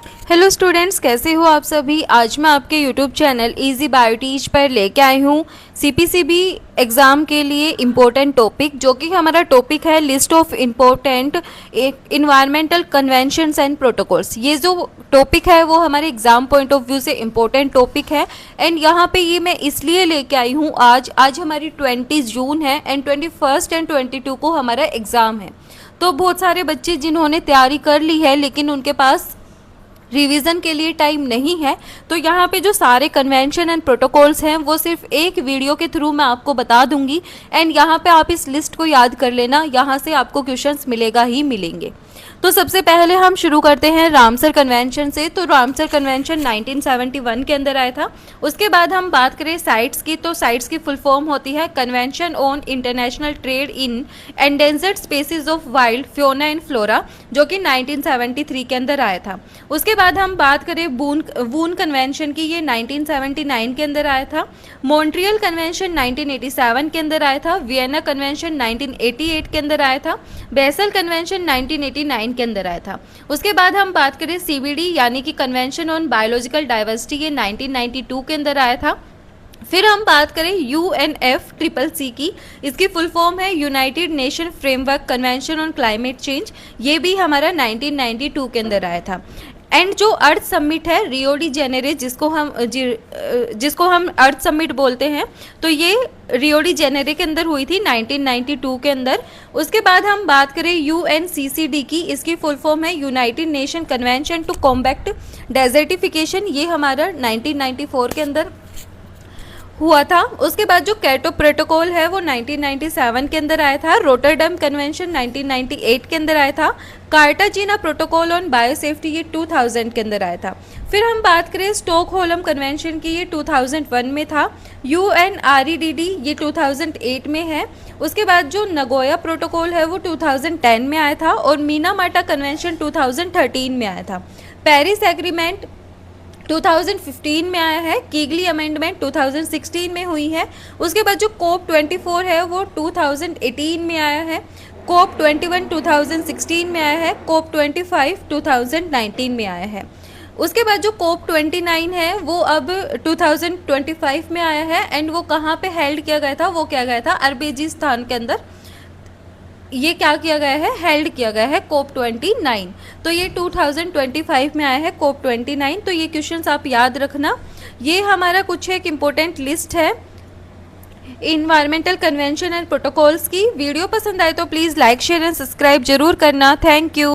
Hello students, कैसे हो आप सभी। आज मैं आपके YouTube channel easy bio teach पर लेके आई हूँ सीपीसीबी एग्ज़ाम के लिए इम्पोर्टेंट टॉपिक, जो कि हमारा टॉपिक है list of important environmental conventions and protocols. ये जो टॉपिक है वो हमारे एग्ज़ाम पॉइंट ऑफ व्यू से इम्पोर्टेंट टॉपिक है। एंड यहाँ पे ये मैं इसलिए लेके आई हूँ, आज हमारी 20 जून है एंड 21 एंड 22 को हमारा एग्ज़ाम है। तो बहुत सारे बच्चे जिन्होंने तैयारी कर ली है लेकिन उनके पास रिवीजन के लिए टाइम नहीं है, तो यहाँ पे जो सारे कन्वेंशन एंड प्रोटोकॉल्स हैं वो सिर्फ एक वीडियो के थ्रू मैं आपको बता दूंगी। एंड यहाँ पे आप इस लिस्ट को याद कर लेना, यहाँ से आपको क्वेश्चंस मिलेगा ही मिलेंगे। तो सबसे पहले हम शुरू करते हैं रामसर कन्वेंशन से। तो रामसर कन्वेंशन 1971 के अंदर आया था। उसके बाद हम बात करें साइट्स की, तो साइट्स की फुल फॉर्म होती है convention on international trade in endangered species of wild Fiona and flora, जो कि 1973 के अंदर आया था। उसके बाद हम बात करें वून कन्वेंशन की, ये 1979 के अंदर आया था। मॉन्ट्रियल कन्वेंशन 1987 के अंदर आया था। वियना कन्वेंशन 1988 के अंदर आया था। बेसल कन्वेंशन 1989 के अंदर आया था। उसके बाद हम बात करें सीबीडी यानी कि कन्वेंशन ऑन बायोलॉजिकल डाइवर्सिटी, ये 1992 के अंदर आया था। फिर हम बात करें UNFCCC की, इसकी फुल फॉर्म है United nation framework convention on climate change, ये भी हमारा 1992 के अंदर आया था। एंड जो अर्थ समिट है रियो डी जेनेरे, जिसको हम अर्थ समिट बोलते हैं, तो ये रियो डी जेनेरे के अंदर हुई थी 1992 के अंदर। उसके बाद हम बात करें UNCCD की, इसकी फुल फॉर्म है United Nation Convention to combat desertification, ये हमारा 1994 के अंदर हुआ था। उसके बाद जो कैटो प्रोटोकॉल है वो 1997 के अंदर आया था। रोटरडम कन्वेंशन 1998 के अंदर आया था। कार्टाजीना प्रोटोकॉल ऑन बायोसेफ्टी, ये 2000 के अंदर आया था। फिर हम बात करें स्टॉकहोल्म कन्वेंशन की, ये 2001 में था। UNREDD ये 2008 में है। उसके बाद जो नगोया प्रोटोकॉल है वो 2010 में आया था और मीनामाटा कन्वेंशन 2013 में आया था। पेरिस एग्रीमेंट 2015 में आया है। कीगली अमेंडमेंट 2016 में हुई है। उसके बाद जो COP24 है वो 2018 में आया है। COP21 2016 में आया है। COP25 2019 में आया है। उसके बाद जो COP29 है वो अब 2025 में आया है। एंड वो कहाँ पे हेल्ड किया गया था, वो किया गया था अरबेजिस्तान के अंदर। ये क्या किया गया है, हेल्ड किया गया है COP29। तो ये 2025 में आया है COP29। तो ये क्वेश्चंस आप याद रखना। ये हमारा कुछ एक इम्पोर्टेंट लिस्ट है इन्वायरमेंटल कन्वेंशन एंड प्रोटोकॉल्स की। वीडियो पसंद आए तो please like share and subscribe जरूर करना। Thank you.